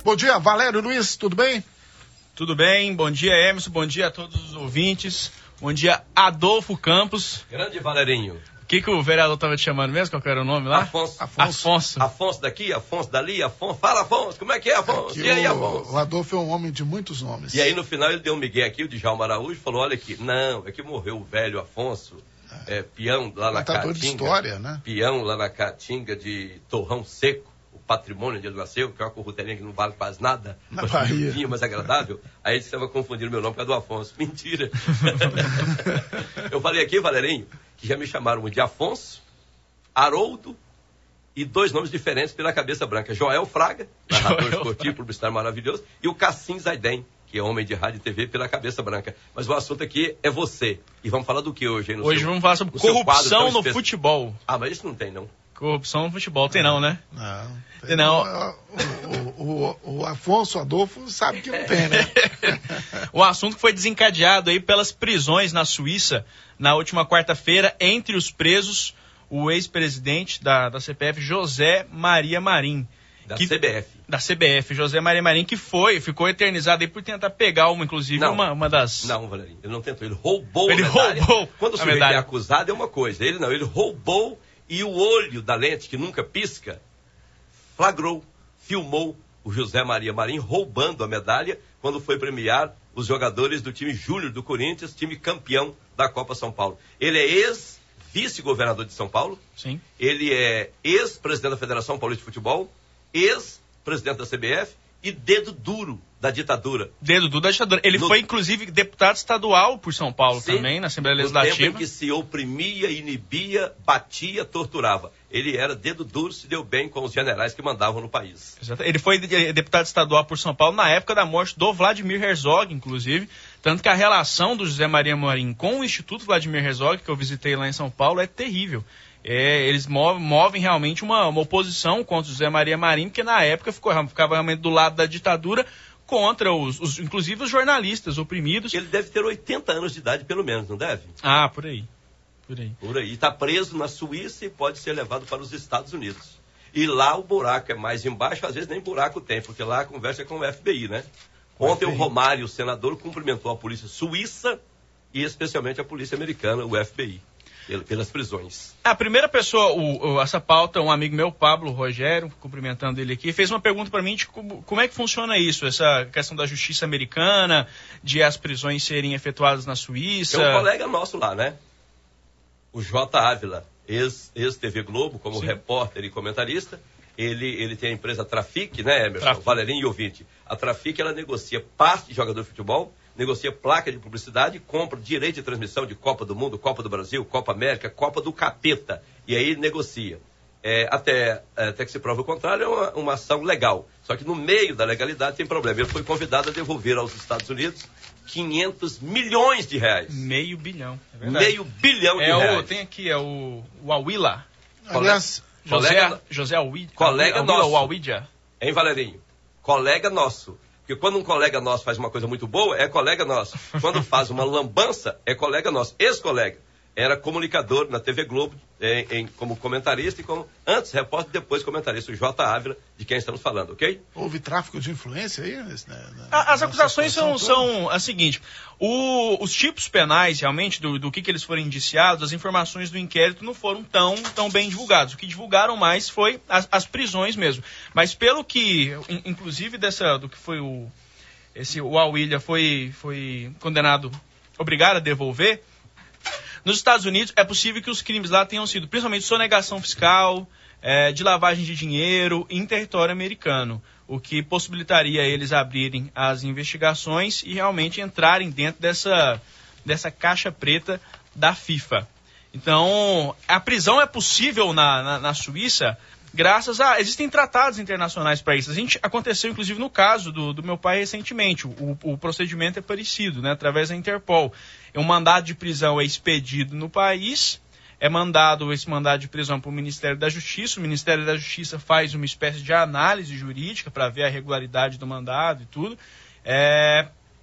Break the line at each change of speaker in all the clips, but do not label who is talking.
Bom dia, Valério Luiz, tudo bem?
Tudo bem, bom dia, Emerson, bom dia a todos os ouvintes, bom dia, Adolfo Campos.
Grande Valerinho.
O que o vereador estava te chamando mesmo? Qual que era o nome lá?
Afonso. Afonso daqui, Afonso dali, Afonso. Fala, Afonso, como é que é, Afonso?
Aqui
e aí, Afonso?
O Adolfo é um homem de muitos nomes.
E aí, no final, ele deu um migué aqui, o Djalma Araújo, falou, olha aqui, não, é que morreu o velho Afonso, peão lá na Caatinga.
De história, né?
Peão lá na Caatinga de Torrão Seco, o patrimônio onde ele nasceu, que é uma corrutelinha que não vale quase nada.
Na Bahia.
Vinho mais agradável. Aí ele estava confundindo meu nome por causa do Afonso. Mentira. Eu falei aqui, Valerinho, que já me chamaram de Afonso, Haroldo e 2 nomes diferentes pela cabeça branca. Joel Fraga, narrador esportivo, publicitário maravilhoso, e o Cassim Zaiden, que é homem de rádio e TV pela cabeça branca. Mas o assunto aqui é você. E vamos falar do que hoje? Hein,
hoje vamos falar sobre corrupção no futebol.
Ah, mas isso não tem, não.
Corrupção no futebol, tem não, né?
Não.
Tem não.
O Afonso Adolfo sabe que não tem, né?
O assunto foi desencadeado aí pelas prisões na Suíça na última quarta-feira entre os presos, o ex-presidente da CPF, José Maria Marim.
Da
CBF, José Maria Marim, que ficou eternizado aí por tentar pegar uma das...
Não, Valerinho, ele não tentou, ele roubou
a medalha. Quando
o sujeito é acusado é uma coisa, ele não, ele roubou e o olho da lente, que nunca pisca, flagrou, filmou o José Maria Marim roubando a medalha quando foi premiar os jogadores do time júnior do Corinthians, time campeão da Copa São Paulo. Ele é ex-vice-governador de São Paulo.
Sim.
Ele é ex-presidente da Federação Paulista de Futebol, ex-presidente da CBF e dedo duro da ditadura.
Dedo duro da ditadura. Ele foi, inclusive, deputado estadual por São Paulo. Sim, também, na Assembleia Legislativa.
No tempo em que se oprimia, inibia, batia, torturava. Ele era dedo duro, se deu bem com os generais que mandavam no país.
Exato. Ele foi deputado estadual por São Paulo na época da morte do Vladimir Herzog, inclusive. Tanto que a relação do José Maria Marim com o Instituto Vladimir Herzog, que eu visitei lá em São Paulo, é terrível. Eles movem realmente uma oposição contra o José Maria Marim, porque na época ficava realmente do lado da ditadura, contra inclusive os jornalistas oprimidos.
Ele deve ter 80 anos de idade, pelo menos, não deve?
Ah, por aí.
Por aí. Está preso na Suíça e pode ser levado para os Estados Unidos. E lá o buraco é mais embaixo, às vezes nem buraco tem, porque lá a conversa é com o FBI, né? Ontem o Romário, o senador, cumprimentou a polícia suíça e especialmente a polícia americana, o FBI. Pelas prisões.
A primeira pessoa, essa pauta, um amigo meu, Pablo Rogério, cumprimentando ele aqui, fez uma pergunta para mim de como é que funciona isso, essa questão da justiça americana, de as prisões serem efetuadas na Suíça.
Tem um colega nosso lá, né? O J. Ávila, ex-TV Globo, como repórter e comentarista. Ele tem a empresa Trafic, né, Emerson? Valerinho e ouvinte. A Trafic, ela negocia passe de jogador de futebol, negocia placa de publicidade, compra direito de transmissão de Copa do Mundo, Copa do Brasil, Copa América, Copa do Capeta. E aí negocia. Até que se prove o contrário, é uma ação legal. Só que no meio da legalidade tem problema. Ele foi convidado a devolver aos Estados Unidos 500 milhões de reais.
Meio bilhão. É
meio bilhão de reais.
Tem aqui, o Awila.
Aliás,
José Awila.
Colega nosso.
Awidja.
Hein, Valerinho? Colega nosso. Porque quando um colega nosso faz uma coisa muito boa, é colega nosso. Quando faz uma lambança, é colega nosso. Ex-colega. Era comunicador na TV Globo, como comentarista e antes repórter, depois comentarista. O J. Ávila, de quem estamos falando, ok?
Houve tráfico de influência aí?
As acusações são as seguintes. Os tipos penais, realmente, do que eles foram indiciados, as informações do inquérito não foram tão bem divulgadas. O que divulgaram mais foi as prisões mesmo. Mas pelo que, inclusive, do que foi o Awilha foi condenado, obrigado a devolver. Nos Estados Unidos, é possível que os crimes lá tenham sido principalmente sonegação fiscal, de lavagem de dinheiro em território americano, o que possibilitaria eles abrirem as investigações e realmente entrarem dentro dessa caixa preta da FIFA. Então, a prisão é possível na Suíça graças existem tratados internacionais para isso. Aconteceu, inclusive, no caso do meu pai recentemente. O procedimento é parecido, né, através da Interpol. Um mandado de prisão é expedido no país, esse mandado de prisão para o Ministério da Justiça. O Ministério da Justiça faz uma espécie de análise jurídica para ver a regularidade do mandado e tudo.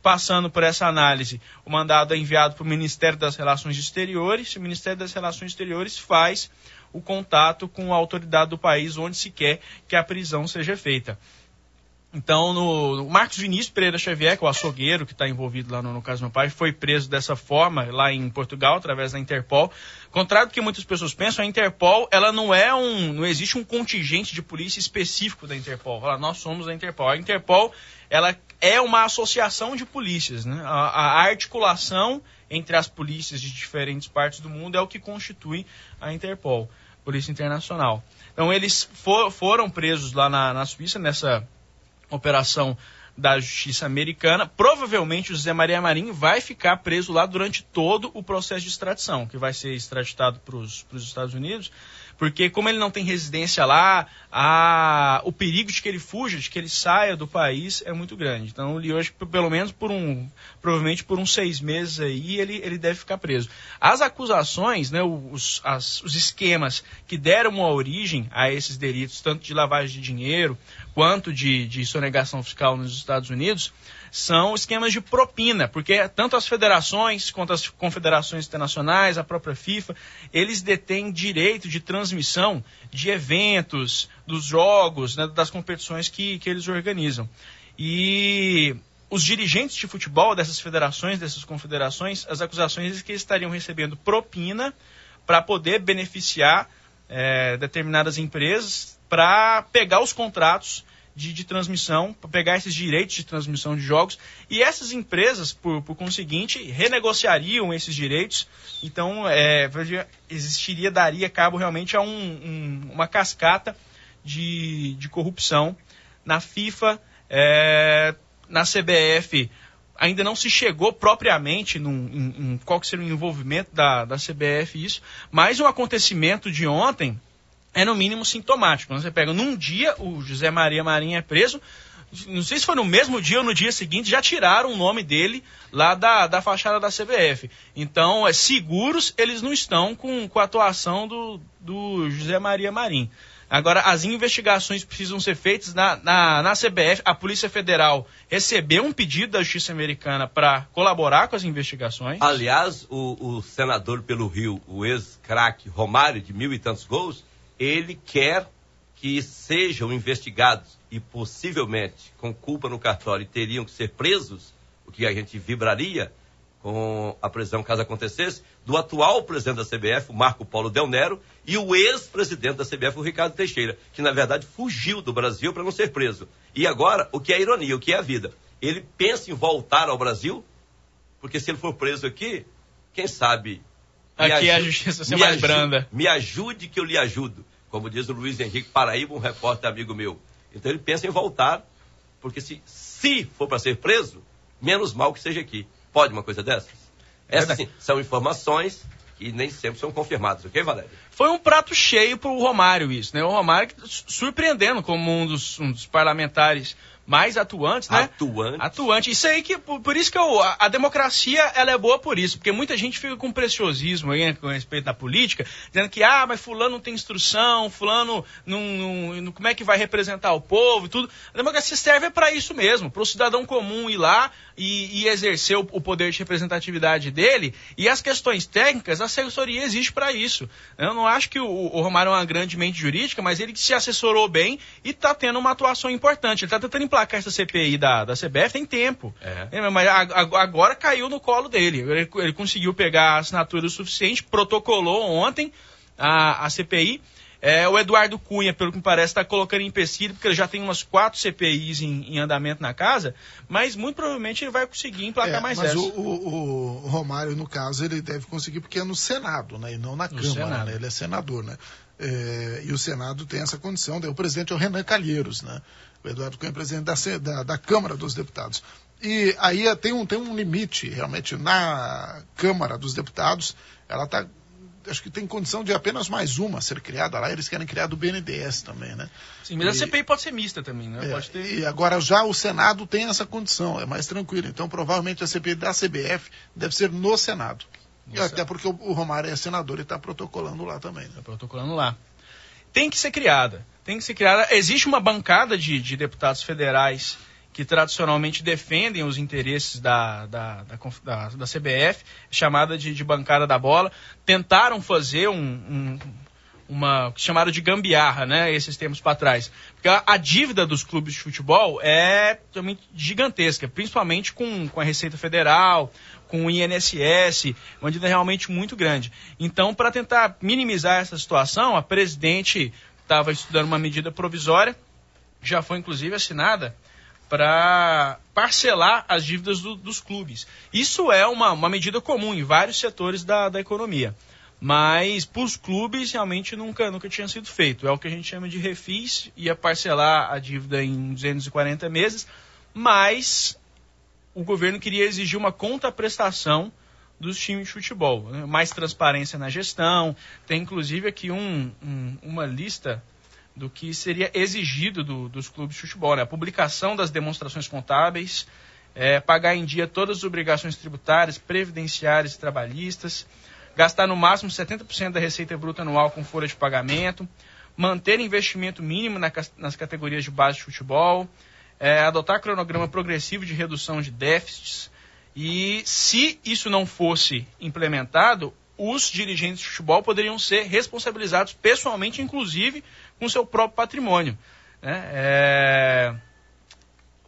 Passando por essa análise, o mandado é enviado para o Ministério das Relações Exteriores. O Ministério das Relações Exteriores faz o contato com a autoridade do país onde se quer que a prisão seja feita. Então, o Marcos Vinícius Pereira Xavier, que é o açougueiro que está envolvido lá no caso do meu pai, foi preso dessa forma lá em Portugal, através da Interpol. Contrário do que muitas pessoas pensam, a Interpol, ela não existe um contingente de polícia específico da Interpol. Nós somos a Interpol. A Interpol, ela é uma associação de polícias, né? A articulação entre as polícias de diferentes partes do mundo é o que constitui a Interpol, Polícia Internacional. Então, eles foram presos lá na Suíça, nessa operação da justiça americana. Provavelmente o José Maria Marinho vai ficar preso lá durante todo o processo de extradição, que vai ser extraditado para os Estados Unidos, porque como ele não tem residência lá, o perigo de que ele fuja, de que ele saia do país é muito grande. Então, ele hoje, pelo menos provavelmente por uns 6 meses aí, ele deve ficar preso. As acusações, né, os esquemas que deram a origem a esses delitos, tanto de lavagem de dinheiro quanto de sonegação fiscal nos Estados Unidos, são esquemas de propina, porque tanto as federações quanto as confederações internacionais, a própria FIFA, eles detêm direito de transmissão de eventos, dos jogos, né, das competições que eles organizam. E os dirigentes de futebol dessas federações, dessas confederações, as acusações é que eles estariam recebendo propina para poder beneficiar determinadas empresas para pegar os contratos de transmissão, para pegar esses direitos de transmissão de jogos, e essas empresas, por conseguinte, renegociariam esses direitos. Então, daria cabo realmente a uma cascata de corrupção na FIFA, na CBF. Ainda não se chegou propriamente em qual que seria o envolvimento da CBF isso, mas o acontecimento de ontem é no mínimo sintomático. Você pega num dia, o José Maria Marinho é preso, não sei se foi no mesmo dia ou no dia seguinte, já tiraram o nome dele lá da fachada da CBF. Então, seguros eles não estão com a atuação do José Maria Marinho. Agora, as investigações precisam ser feitas na CBF. A Polícia Federal recebeu um pedido da Justiça Americana para colaborar com as investigações.
Aliás, o senador pelo Rio, o ex-craque Romário, de 1.000 e tantos gols, ele quer que sejam investigados e possivelmente com culpa no cartório teriam que ser presos, o que a gente vibraria com a prisão caso acontecesse, do atual presidente da CBF, o Marco Polo Del Nero, e o ex-presidente da CBF, o Ricardo Teixeira, que na verdade fugiu do Brasil para não ser preso. E agora, o que é ironia, o que é a vida? Ele pensa em voltar ao Brasil, porque se ele for preso aqui, quem sabe...
Aqui a justiça ser mais branda.
Me ajude que eu lhe ajudo. Como diz o Luiz Henrique Paraíba, um repórter amigo meu. Então ele pensa em voltar, porque se for para ser preso, menos mal que seja aqui. Pode uma coisa dessas? Essas sim, são informações que nem sempre são confirmadas, ok, Valério?
Foi um prato cheio para o Romário isso, né? O Romário surpreendendo como um dos parlamentares mais atuantes, né? Atuante. Isso aí por isso que a democracia ela é boa por isso, porque muita gente fica com preciosismo aí, com respeito da política, dizendo que mas fulano não tem instrução, fulano não como é que vai representar o povo e tudo. A democracia serve para isso mesmo, para o cidadão comum ir lá e exercer o poder de representatividade dele, e as questões técnicas, a assessoria existe para isso. Eu não acho que o Romário é uma grande mente jurídica, mas ele se assessorou bem e está tendo uma atuação importante. Ele está tentando emplacar essa CPI da CBF tem tempo. Mas agora caiu no colo dele. Ele conseguiu pegar a assinatura o suficiente, protocolou ontem a CPI. O Eduardo Cunha, pelo que me parece, está colocando em empecilho, porque ele já tem umas 4 CPIs em andamento na casa, mas muito provavelmente ele vai conseguir emplacar mais essa.
Mas o Romário, no caso, ele deve conseguir porque é no Senado, né, e não na Câmara, né? Ele é senador, né? E o Senado tem essa condição. O presidente é o Renan Calheiros, né? O Eduardo Cunha é presidente da Câmara dos Deputados. E aí tem um limite, realmente, na Câmara dos Deputados. Ela está, acho que tem condição de apenas mais uma ser criada lá. Eles querem criar do BNDES também, né?
Sim, mas a CPI pode ser mista também, né? Pode ter...
E agora já o Senado tem essa condição, é mais tranquilo. Então, provavelmente, a CPI da CBF deve ser no Senado. Até porque o Romário é senador e está protocolando lá também. Né?
Está protocolando lá. Tem que ser criada. Existe uma bancada de deputados federais que tradicionalmente defendem os interesses da CBF, chamada de bancada da bola. Tentaram fazer que chamaram de gambiarra, né, esses tempos para trás. Porque a dívida dos clubes de futebol é realmente gigantesca, principalmente com a Receita Federal, com o INSS, uma dívida realmente muito grande. Então, para tentar minimizar essa situação, a presidente estava estudando uma medida provisória, que já foi inclusive assinada, para parcelar as dívidas dos clubes. Isso é uma medida comum em vários setores da economia. Mas para os clubes realmente nunca tinha sido feito. É o que a gente chama de refis, ia parcelar a dívida em 240 meses, mas o governo queria exigir uma contraprestação dos times de futebol, né? Mais transparência na gestão. Tem inclusive aqui uma lista do que seria exigido dos clubes de futebol, né? A publicação das demonstrações contábeis, pagar em dia todas as obrigações tributárias, previdenciárias e trabalhistas, gastar no máximo 70% da receita bruta anual com folha de pagamento, manter investimento mínimo nas categorias de base de futebol, adotar cronograma progressivo de redução de déficits. E se isso não fosse implementado, os dirigentes de futebol poderiam ser responsabilizados pessoalmente, inclusive com seu próprio patrimônio, né?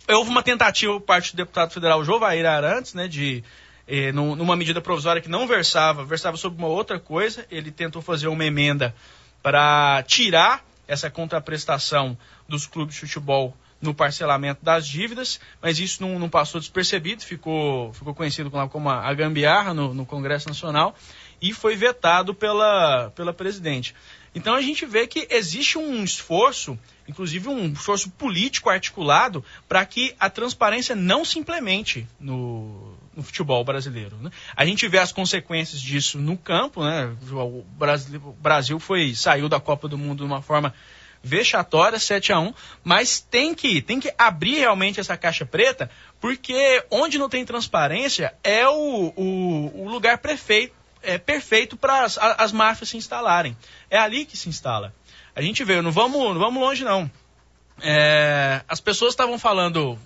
Houve uma tentativa por parte do deputado federal Jovair Arantes, né, numa medida provisória que não versava sobre uma outra coisa. Ele tentou fazer uma emenda para tirar essa contraprestação dos clubes de futebol no parcelamento das dívidas, mas isso não passou despercebido, ficou conhecido como a gambiarra no Congresso Nacional e foi vetado pela presidente. Então a gente vê que existe um esforço, inclusive um esforço político articulado, para que a transparência não se implemente no futebol brasileiro, né? A gente vê as consequências disso no campo, né? O Brasil saiu da Copa do Mundo de uma forma vexatória, 7-1, mas tem que abrir realmente essa caixa preta, porque onde não tem transparência é o lugar perfeito para as máfias se instalarem. É ali que se instala. A gente vê, não vamos longe não. As pessoas estavam falando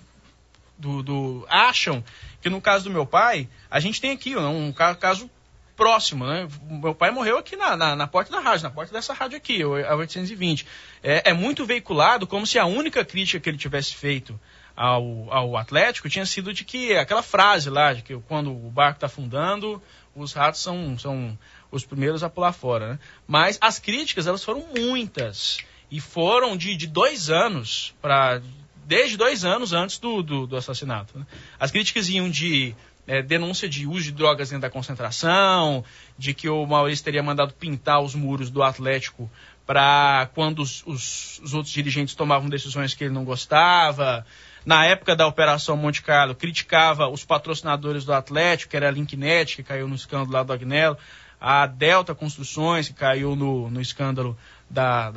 acham que no caso do meu pai, a gente tem aqui um caso próximo, né? Meu pai morreu aqui na porta da rádio, na porta dessa rádio aqui, a 820. É muito veiculado como se a única crítica que ele tivesse feito ao Atlético tinha sido de que aquela frase lá, de que quando o barco está afundando, os ratos são os primeiros a pular fora, né? Mas as críticas, elas foram muitas, e foram de 2 anos, desde 2 anos antes do assassinato, né? As críticas iam de denúncia de uso de drogas dentro da concentração, de que o Maurício teria mandado pintar os muros do Atlético para quando os outros dirigentes tomavam decisões que ele não gostava. Na época da Operação Monte Carlo, criticava os patrocinadores do Atlético, que era a Linknet, que caiu no escândalo lá do Agnello, a Delta Construções, que caiu no escândalo da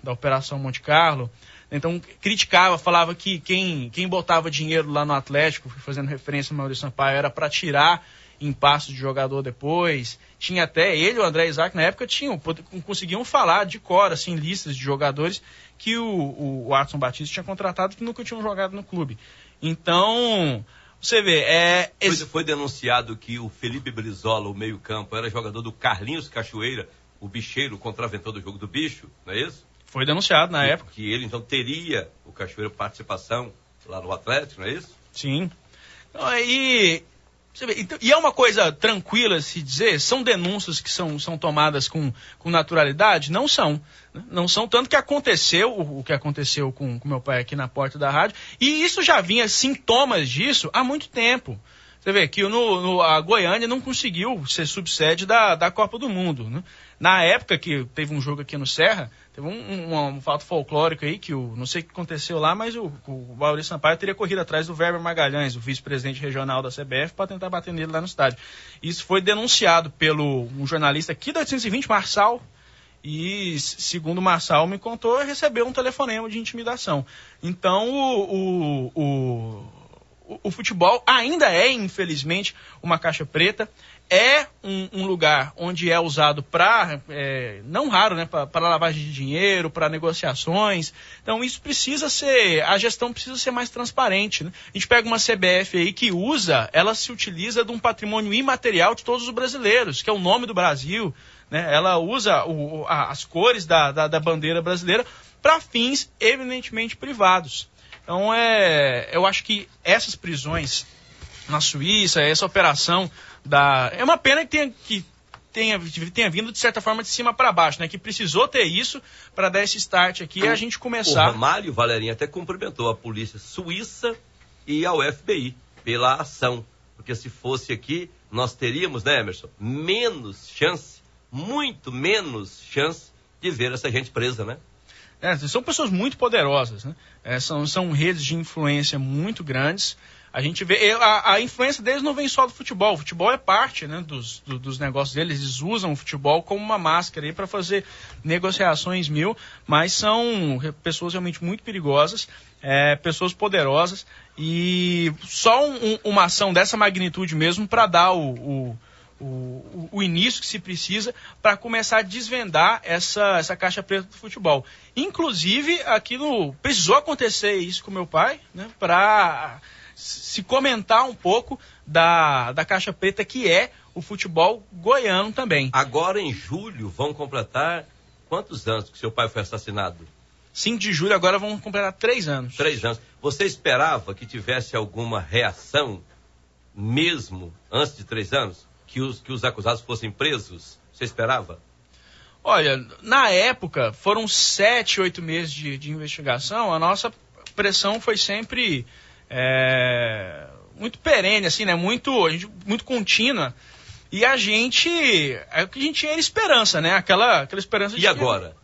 Operação Monte Carlo. Então, criticava, falava que quem botava dinheiro lá no Atlético, fazendo referência ao Maurício Sampaio, era para tirar impasse de jogador depois. Tinha até ele, o André Isaac, na época, conseguiam falar de cor, assim, listas de jogadores que o Adson Batista tinha contratado que nunca tinham jogado no clube. Então, você vê...
Foi denunciado que o Felipe Brizola, o meio-campo, era jogador do Carlinhos Cachoeira, o bicheiro, o contraventor do jogo do bicho, não é isso?
Foi denunciado na época.
Que ele, então, teria, o Cachoeira, participação lá no Atlético, não é isso?
Sim. E é uma coisa tranquila se dizer, são denúncias que são tomadas com naturalidade? Não são. Né? Não são, tanto que aconteceu o que aconteceu com meu pai aqui na porta da rádio, e isso já vinha sintomas disso há muito tempo. Você vê que a Goiânia não conseguiu ser subsede da Copa do Mundo, né? Na época que teve um jogo aqui no Serra, teve um fato folclórico aí, que não sei o que aconteceu lá, mas o Maurício Sampaio teria corrido atrás do Weber Magalhães, o vice-presidente regional da CBF, para tentar bater nele lá no estádio. Isso foi denunciado pelo um jornalista aqui da 820, Marçal, e segundo o Marçal me contou, recebeu um telefonema de intimidação. Então o futebol ainda é, infelizmente, uma caixa preta. é um lugar onde é usado para, não raro, né, para lavagem de dinheiro, para negociações. Então isso precisa ser, a gestão precisa ser mais transparente, né? A gente pega uma CBF aí que ela se utiliza de um patrimônio imaterial de todos os brasileiros, que é o nome do Brasil, né? Ela usa as cores da bandeira brasileira para fins eminentemente privados. Então eu acho que essas prisões na Suíça, essa operação é uma pena que tenha vindo, de certa forma, de cima para baixo, né? Que precisou ter isso para dar esse start aqui e a gente começar...
O Romário, Valerinho, até cumprimentou a polícia suíça e ao FBI pela ação. Porque se fosse aqui, nós teríamos, né, Emerson, menos chance, muito menos chance de ver essa gente presa, né?
São pessoas muito poderosas, né? São redes de influência muito grandes. A gente vê, a influência deles não vem só do futebol. O futebol é parte, né, dos negócios deles. Eles usam o futebol como uma máscara para fazer negociações mas são pessoas realmente muito perigosas, pessoas poderosas, e só uma ação dessa magnitude mesmo para dar o início que se precisa para começar a desvendar essa caixa preta do futebol. Inclusive, precisou acontecer isso com meu pai, né, para se comentar um pouco da caixa preta que é o futebol goiano também.
Agora, em julho, vão completar quantos anos que seu pai foi assassinado?
5 de julho, agora vão completar 3 anos.
3 anos. Você esperava que tivesse alguma reação, mesmo antes de 3 anos? Que os acusados fossem presos? Você esperava?
Olha, na época, foram 7, 8 meses de investigação. A nossa pressão foi sempre muito perene, assim, né? Muito contínua. E a gente tinha era esperança, né? Aquela esperança de...
E agora?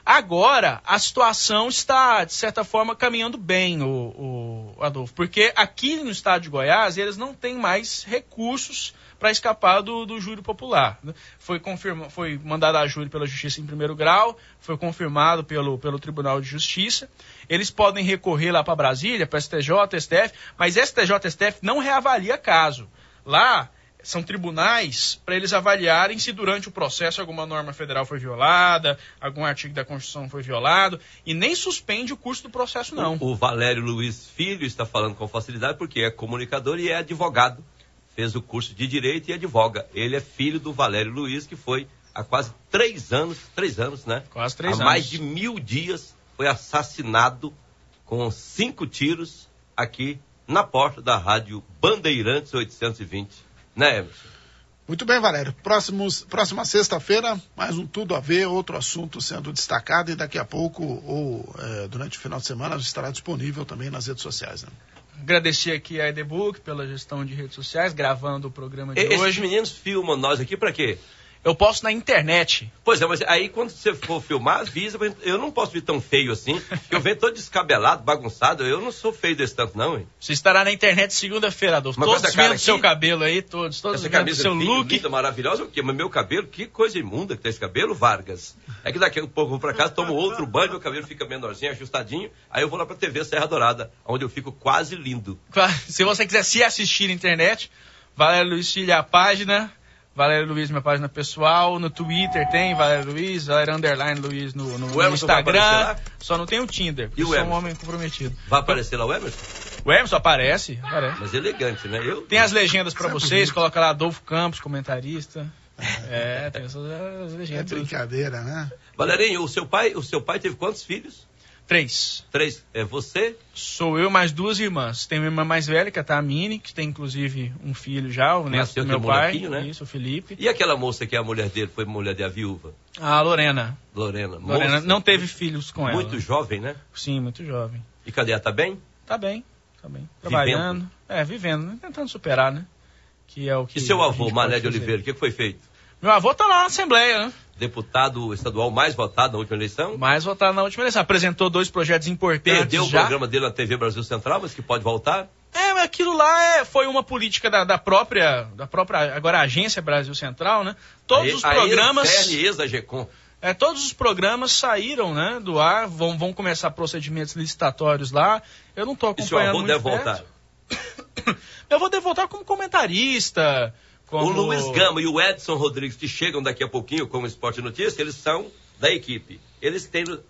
Agora, a situação está, de certa forma, caminhando bem, o Adolfo. Porque aqui no estado de Goiás, eles não têm mais recursos para escapar do júri popular. Foi mandada a júri pela Justiça em primeiro grau, foi confirmado pelo Tribunal de Justiça. Eles podem recorrer lá para Brasília, para STJ, STF, mas STJ, STF não reavalia caso. Lá são tribunais para eles avaliarem se durante o processo alguma norma federal foi violada, algum artigo da Constituição foi violado, e nem suspende o curso do processo, não.
O Valério Luiz Filho está falando com facilidade porque é comunicador e é advogado. Fez o curso de Direito e advoga. Ele é filho do Valério Luiz, que foi há quase 3 anos, né?
Quase 3 anos.
Há mais de 1000 dias foi assassinado com 5 tiros aqui na porta da rádio Bandeirantes 820. Né, Emerson?
Muito bem, Valério. Próxima sexta-feira, mais um Tudo a Ver, outro assunto sendo destacado, e daqui a pouco, ou durante o final de semana, estará disponível também nas redes sociais, né?
Agradecer aqui a EDBook pela gestão de redes sociais, gravando o programa de hoje.
Esses meninos filmam nós aqui para quê?
Eu posto na internet.
Pois é, mas aí quando você for filmar, avisa. Eu não posso vir tão feio assim. Eu venho todo descabelado, bagunçado. Eu não sou feio desse tanto, não, hein?
Você estará na internet segunda-feira, Adolfo. Todos vendo o seu cabelo aí, todos vendo o seu look.
Linda, maravilhosa, o quê? Mas meu cabelo, que coisa imunda que tem esse cabelo, Vargas. É que daqui a pouco eu vou pra casa, tomo outro banho, meu cabelo fica menorzinho, ajustadinho. Aí eu vou lá pra TV Serra Dourada, onde eu fico quase lindo.
Se você quiser se assistir na internet, Valério Luiz Filho, a página... Valério Luiz, minha página pessoal, no Twitter tem Valério Luiz, Valério __ Luiz no Instagram, só não tem o Tinder, porque eu sou um homem comprometido.
Vai aparecer lá o Emerson?
O Emerson aparece.
Mas elegante, né?
Tem as legendas pra vocês, coloca lá Adolfo Campos, comentarista. Tem essas legendas.
É brincadeira, né?
Valerinho, o seu pai teve quantos filhos?
3.
É você?
Sou eu, mais 2 irmãs. Tem uma irmã mais velha, que é a Tamine, que tem inclusive um filho já, o neto do meu pai. Né? Isso, o Felipe.
E aquela moça que é a mulher dele, foi mulher da viúva?
A Lorena.
Lorena
não teve filhos com ela.
Muito jovem, né?
Sim, muito jovem.
E cadê ela? Tá bem?
Tá bem. Trabalhando. Vivendo, né? Tentando superar, né? Que é o que.
E seu avô, Mané de Oliveira, o que foi feito?
Meu avô tá lá na Assembleia, né?
Deputado estadual mais votado na última eleição?
Mais votado na última eleição. Apresentou 2 projetos importantes.
Perdeu o programa dele na TV Brasil Central, mas que pode voltar?
Mas aquilo lá foi uma política da própria agora Agência Brasil Central, né? Todos os programas... todos os programas saíram, né, do ar, vão começar procedimentos licitatórios lá. Eu não estou acompanhando muito.
E seu avô deve voltar?
Meu avô deve voltar como comentarista,
O Luiz Gama e o Edson Rodrigues, que chegam daqui a pouquinho como Esporte Notícia, eles são da equipe.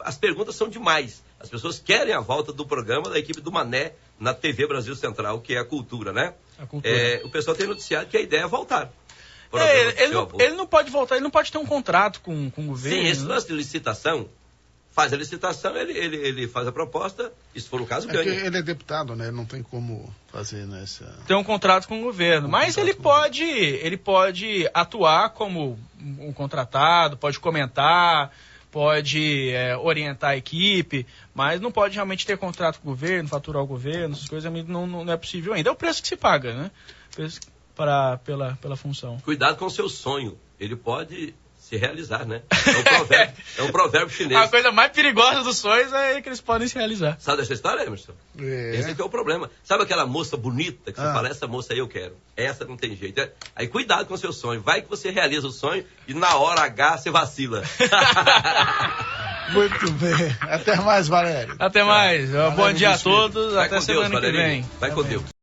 As perguntas são demais. As pessoas querem a volta do programa da equipe do Mané na TV Brasil Central, que é a Cultura, né?
A Cultura.
O pessoal tem noticiado que a ideia é voltar.
Ele não pode voltar, ele não pode ter um contrato com o governo.
Sim, esse lance de licitação, faz a licitação, ele faz a proposta, e se for o caso, ganha.
Ele é deputado, né? Ele não tem como fazer nessa...
Tem um contrato com o governo, mas ele pode atuar como um contratado, pode comentar, pode orientar a equipe, mas não pode realmente ter contrato com o governo, faturar o governo, essas coisas não é possível ainda. É o preço que se paga, né? Pela função.
Cuidado com o seu sonho. Ele pode se realizar, né? É um provérbio chinês.
A coisa mais perigosa dos sonhos é que eles podem se realizar.
Sabe dessa história, Emerson? Esse aqui é o problema. Sabe aquela moça bonita que você fala, essa moça aí eu quero. Essa não tem jeito. Aí cuidado com o seu sonho. Vai que você realiza o sonho e na hora H você vacila.
Muito bem. Até mais, Valério.
Até mais. Bom dia a todos. Até semana que vem.
Vai com Deus.